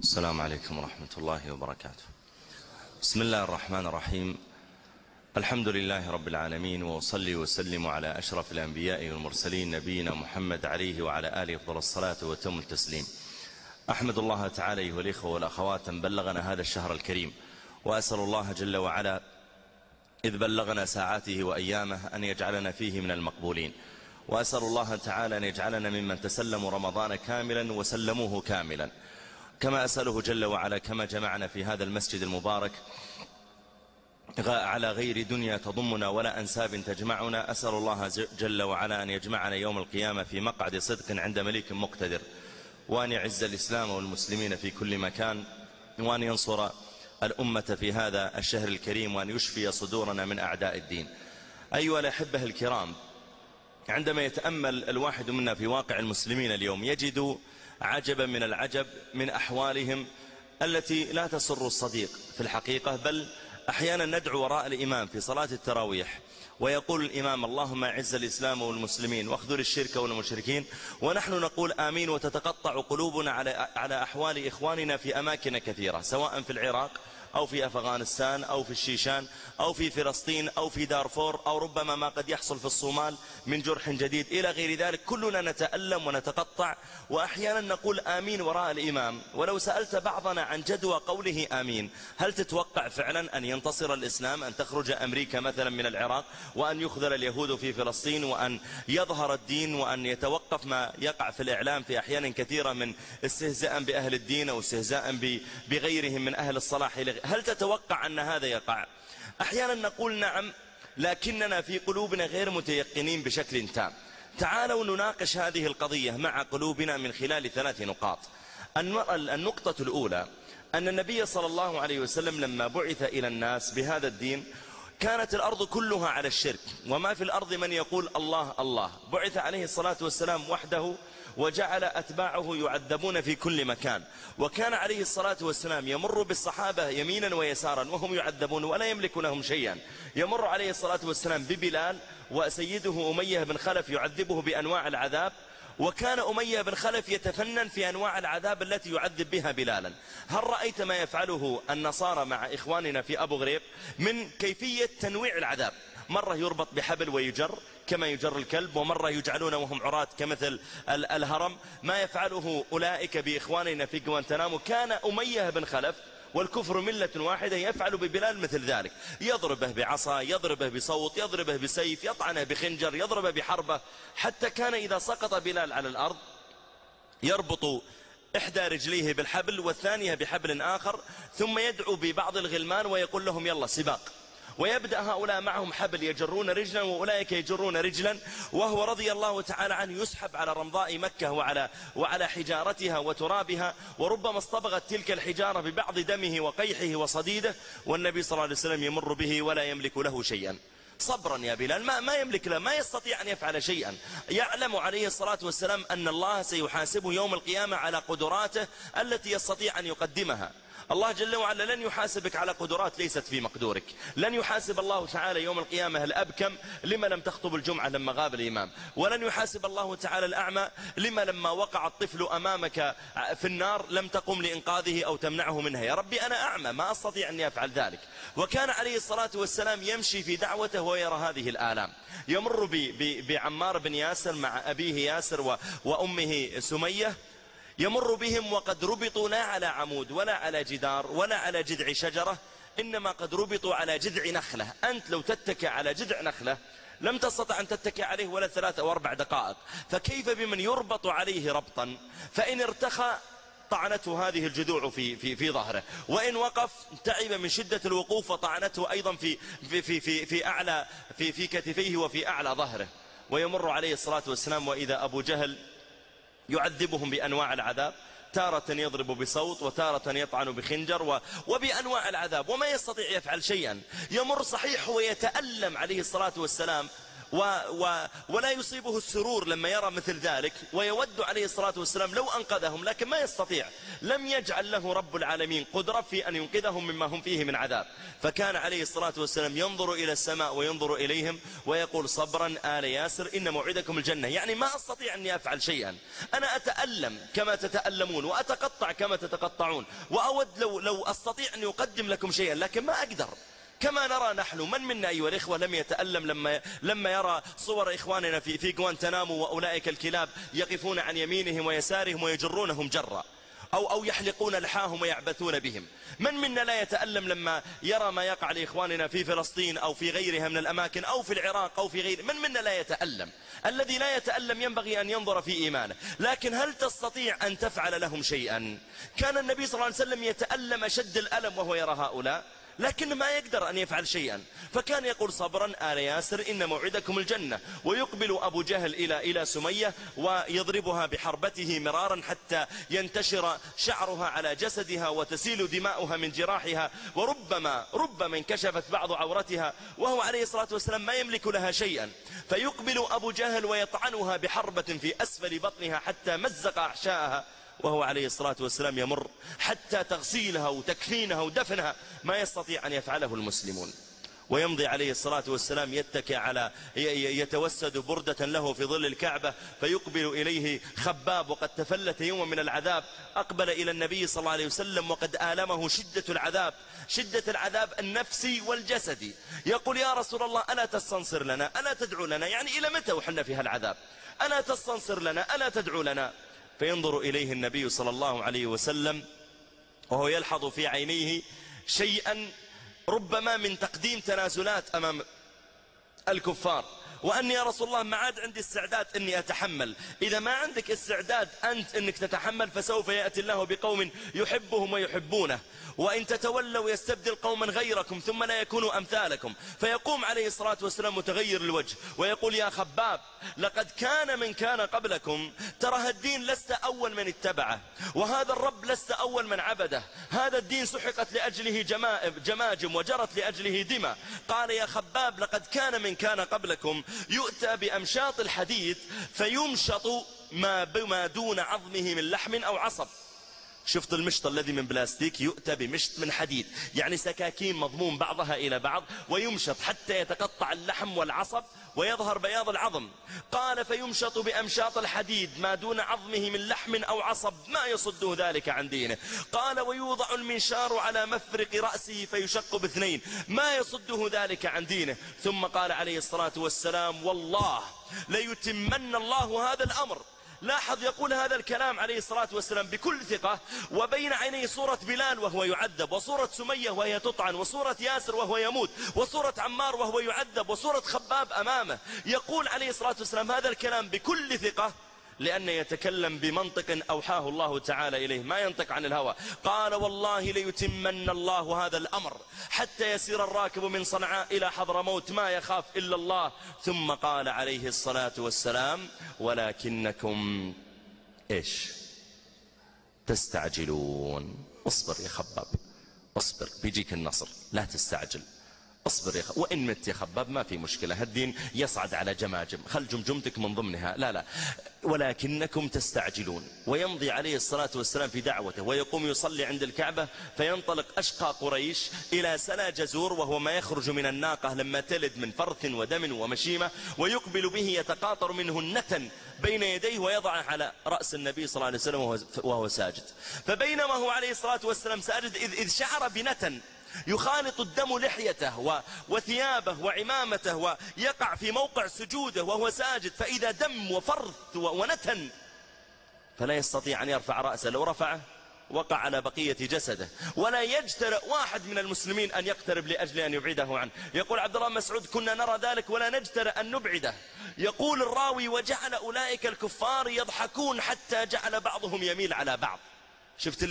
السلام عليكم ورحمة الله وبركاته. بسم الله الرحمن الرحيم. الحمد لله رب العالمين، وأصلي وسلم على أشرف الأنبياء والمرسلين نبينا محمد عليه وعلى آله أفضل الصلاة وتم التسليم. أحمد الله تعالى أيها الإخوة والأخوات أن بلغنا هذا الشهر الكريم، وأسأل الله جل وعلا إذ بلغنا ساعاته وأيامه أن يجعلنا فيه من المقبولين، وأسأل الله تعالى أن يجعلنا ممن تسلموا رمضان كاملا وسلموه كاملا، كما أسأله جل وعلا كما جمعنا في هذا المسجد المبارك على غير دنيا تضمنا ولا أنساب تجمعنا، أسأل الله جل وعلا أن يجمعنا يوم القيامة في مقعد صدق عند مليك مقتدر، وأن يعز الإسلام والمسلمين في كل مكان، وأن ينصر الأمة في هذا الشهر الكريم، وأن يشفي صدورنا من أعداء الدين. أيها الأحبة الكرام، عندما يتأمل الواحد منا في واقع المسلمين اليوم يجد عجبا من العجب من أحوالهم التي لا تسر الصديق في الحقيقة، بل أحيانا ندعو وراء الإمام في صلاة التراويح ويقول الإمام اللهم أعز الإسلام والمسلمين واخذل الشرك والمشركين، ونحن نقول آمين، وتتقطع قلوبنا على أحوال إخواننا في أماكن كثيرة، سواء في العراق أو في أفغانستان أو في الشيشان أو في فلسطين أو في دارفور، أو ربما ما قد يحصل في الصومال من جرح جديد إلى غير ذلك. كلنا نتألم ونتقطع، وأحيانا نقول آمين وراء الإمام. ولو سألت بعضنا عن جدوى قوله آمين، هل تتوقع فعلا أن ينتصر الإسلام، أن تخرج أمريكا مثلا من العراق، وأن يخذل اليهود في فلسطين، وأن يظهر الدين، وأن يتوقف ما يقع في الإعلام في أحيان كثيرة من استهزاء بأهل الدين أو استهزاء بغيرهم من أهل الصلاح؟ هل تتوقع أن هذا يقع؟ أحيانا نقول نعم، لكننا في قلوبنا غير متيقنين بشكل تام. تعالوا نناقش هذه القضية مع قلوبنا من خلال 3 نقاط. النقطة الأولى أن النبي صلى الله عليه وسلم لما بعث إلى الناس بهذا الدين كانت الأرض كلها على الشرك، وما في الأرض من يقول الله الله. بعث عليه الصلاة والسلام وحده، وجعل أتباعه يعذبون في كل مكان، وكان عليه الصلاة والسلام يمر بالصحابة يمينا ويسارا وهم يعذبون ولا يملك لهم شيئا. يمر عليه الصلاة والسلام ببلال وسيده أمية بن خلف يعذبه بأنواع العذاب، وكان أمية بن خلف يتفنن في أنواع العذاب التي يعذب بها بلالا. هل رأيت ما يفعله النصارى مع إخواننا في أبو غريب من كيفية تنويع العذاب؟ مرة يربط بحبل ويجر كما يجر الكلب، ومرة يجعلون وهم عراة كمثل الهرم. ما يفعله أولئك بإخواننا في غوانتنامو كان أمية بن خلف والكفر ملة واحدة يفعل ببلال مثل ذلك، يضربه بعصا، يضربه بصوت، يضربه بسيف، يطعنه بخنجر، يضربه بحربة، حتى كان إذا سقط بلال على الأرض يربط إحدى رجليه بالحبل والثانية بحبل آخر، ثم يدعو ببعض الغلمان ويقول لهم يلا سباق، ويبدأ هؤلاء معهم حبل يجرون رجلا وأولئك يجرون رجلا، وهو رضي الله تعالى عنه يسحب على رمضاء مكة وعلى حجارتها وترابها، وربما اصطبغت تلك الحجارة ببعض دمه وقيحه وصديده، والنبي صلى الله عليه وسلم يمر به ولا يملك له شيئا. صبرا يا بلال، ما يملك له، ما يستطيع أن يفعل شيئا. يعلم عليه الصلاة والسلام أن الله سيحاسبه يوم القيامة على قدراته التي يستطيع أن يقدمها. الله جل وعلا لن يحاسبك على قدرات ليست في مقدورك. لن يحاسب الله تعالى يوم القيامة الأبكم لما لم تخطب الجمعة لما غاب الإمام، ولن يحاسب الله تعالى الأعمى لما وقع الطفل أمامك في النار لم تقم لإنقاذه أو تمنعه منها. يا ربي أنا أعمى ما أستطيع أن يفعل ذلك. وكان عليه الصلاة والسلام يمشي في دعوته ويرى هذه الآلام. يمر بعمار بن ياسر مع أبيه ياسر وأمه سمية، يمر بهم وقد ربطوا لا على عمود ولا على جدار ولا على جذع شجرة، إنما قد ربطوا على جذع نخلة. أنت لو تتكئ على جذع نخلة لم تستطع أن تتكئ عليه ولا 3 أو 4 دقائق، فكيف بمن يربط عليه ربطا فإن ارتخى طعنته هذه الجذوع في ظهره، وإن وقف تعب من شدة الوقوف وطعنته أيضا في كتفيه وفي أعلى ظهره. ويمر عليه الصلاة والسلام وإذا أبو جهل يعذبهم بأنواع العذاب، تارة يضرب بصوت وتارة يطعن بخنجر وبأنواع العذاب، وما يستطيع يفعل شيئا. يمر صحيح ويتألم عليه الصلاة والسلام ولا يصيبه السرور لما يرى مثل ذلك، ويود عليه الصلاة والسلام لو أنقذهم، لكن ما يستطيع. لم يجعل له رب العالمين قدرة في أن ينقذهم مما هم فيه من عذاب. فكان عليه الصلاة والسلام ينظر إلى السماء وينظر إليهم ويقول صبرا آل ياسر إن موعدكم الجنة. يعني ما أستطيع أني أفعل شيئا، أنا أتألم كما تتألمون وأتقطع كما تتقطعون، وأود لو أستطيع أن يقدم لكم شيئا، لكن ما أقدر. كما نرى نحن، من منا أيها الإخوة لم يتألم لما يرى صور إخواننا في غوانتنامو وأولئك الكلاب يقفون عن يمينهم ويسارهم ويجرونهم جرا، أو يحلقون لحاهم ويعبثون بهم؟ من منا لا يتألم لما يرى ما يقع لإخواننا في فلسطين أو في غيرها من الأماكن أو في العراق أو في غيره؟ من منا لا يتألم؟ الذي لا يتألم ينبغي أن ينظر في إيمانه. لكن هل تستطيع أن تفعل لهم شيئا؟ كان النبي صلى الله عليه وسلم يتألم أشد الألم وهو يرى هؤلاء، لكن ما يقدر أن يفعل شيئا، فكان يقول صبرا آل ياسر إن موعدكم الجنة. ويقبل أبو جهل إلى سمية ويضربها بحربته مرارا حتى ينتشر شعرها على جسدها وتسيل دماؤها من جراحها، وربما انكشفت بعض عورتها وهو عليه الصلاة والسلام ما يملك لها شيئا. فيقبل أبو جهل ويطعنها بحربة في أسفل بطنها حتى مزق أحشاءها، وهو عليه الصلاة والسلام يمر حتى تغسيلها وتكفينها ودفنها ما يستطيع أن يفعله المسلمون. ويمضي عليه الصلاة والسلام يتوسد بردة له في ظل الكعبة، فيقبل إليه خباب وقد تفلت يوما من العذاب، أقبل إلى النبي صلى الله عليه وسلم وقد آلمه شدة العذاب النفسي والجسدي. يقول يا رسول الله ألا تستنصر لنا، ألا تدعو لنا؟ يعني إلى متى وحنا في هالعذاب؟ ألا تستنصر لنا، ألا تدعو لنا؟ فينظر إليه النبي صلى الله عليه وسلم وهو يلحظ في عينيه شيئا ربما من تقديم تنازلات أمام الكفار، وأني يا رسول الله ما عاد عندي استعداد أني أتحمل. إذا ما عندك استعداد أنت أنك تتحمل فسوف يأتي الله بقوم يحبهم ويحبونه، وإن تتولوا يستبدل قوما غيركم ثم لا يكونوا أمثالكم. فيقوم عليه الصلاة والسلام متغير الوجه ويقول يا خباب لقد كان من كان قبلكم، ترى الدين لست أول من اتبعه، وهذا الرب لست أول من عبده، هذا الدين سحقت لأجله جماجم وجرت لأجله دماء. قال يا خباب لقد كان من كان قبلكم يؤتى بأمشاط الحديد فيمشط ما دون عظمه من لحم أو عصب. شفت المشط الذي من بلاستيك يؤتى بمشط من حديد، يعني سكاكين مضموم بعضها إلى بعض، ويمشط حتى يتقطع اللحم والعصب ويظهر بياض العظم. قال فيمشط بأمشاط الحديد ما دون عظمه من لحم أو عصب ما يصده ذلك عن دينه. قال ويوضع المنشار على مفرق رأسه فيشق باثنين ما يصده ذلك عن دينه. ثم قال عليه الصلاة والسلام والله ليتمن الله هذا الأمر. لاحظ يقول هذا الكلام عليه الصلاة والسلام بكل ثقة، وبين عينيه صورة بلال وهو يعذب، وصورة سمية وهي تطعن، وصورة ياسر وهو يموت، وصورة عمار وهو يعذب، وصورة خباب أمامه. يقول عليه الصلاة والسلام هذا الكلام بكل ثقة لأنه يتكلم بمنطق أوحاه الله تعالى إليه، ما ينطق عن الهوى. قال والله ليتمن الله هذا الأمر حتى يسير الراكب من صنعاء إلى حضرموت ما يخاف إلا الله. ثم قال عليه الصلاة والسلام ولكنكم إيش تستعجلون. اصبر يا خباب، اصبر بيجيك النصر، لا تستعجل، اصبر يا خباب، وإن مت يا خباب ما في مشكلة، هالدين يصعد على جماجم، خل جمجمتك من ضمنها، لا ولكنكم تستعجلون. ويمضي عليه الصلاة والسلام في دعوته ويقوم يصلي عند الكعبة، فينطلق أشقى قريش إلى سلا جزور وهو ما يخرج من الناقة لما تلد من فرث ودم ومشيمة، ويقبل به يتقاطر منه النتن بين يديه ويضعه على رأس النبي صلى الله عليه وسلم وهو ساجد. فبينما هو عليه الصلاة والسلام ساجد إذ شعر بنتن يخالط الدم لحيته وثيابه وعمامته ويقع في موقع سجوده وهو ساجد، فإذا دم وفرث ونتن فلا يستطيع أن يرفع رأسه، لو رفعه وقع على بقية جسده، ولا يجترئ واحد من المسلمين أن يقترب لأجل أن يبعده عنه. يقول عبد الله مسعود كنا نرى ذلك ولا نجترئ أن نبعده. يقول الراوي وجعل أولئك الكفار يضحكون حتى جعل بعضهم يميل على بعض. شفت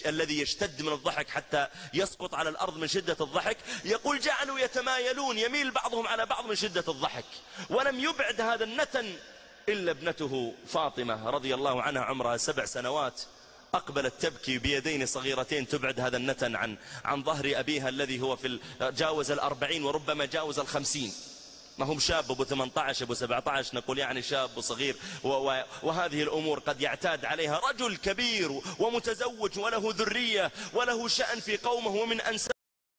الذي يشتد من الضحك حتى يسقط على الأرض من شدة الضحك. يقول جعلوا يتمايلون يميل بعضهم على بعض من شدة الضحك. ظلم يبعد هذا النتن إلا ابنته فاطمة رضي الله عنها عمرها 7 سنوات، أقبلت تبكي بيدين صغيرتين تبعد هذا النتن عن ظهر أبيها الذي هو جاوز 40 وربما جاوز 50. ما هم شاب أبو 18 أبو 17 نقول يعني شاب صغير، وهذه الأمور قد يعتاد عليها رجل كبير ومتزوج وله ذرية وله شأن في قومه ومن أنساب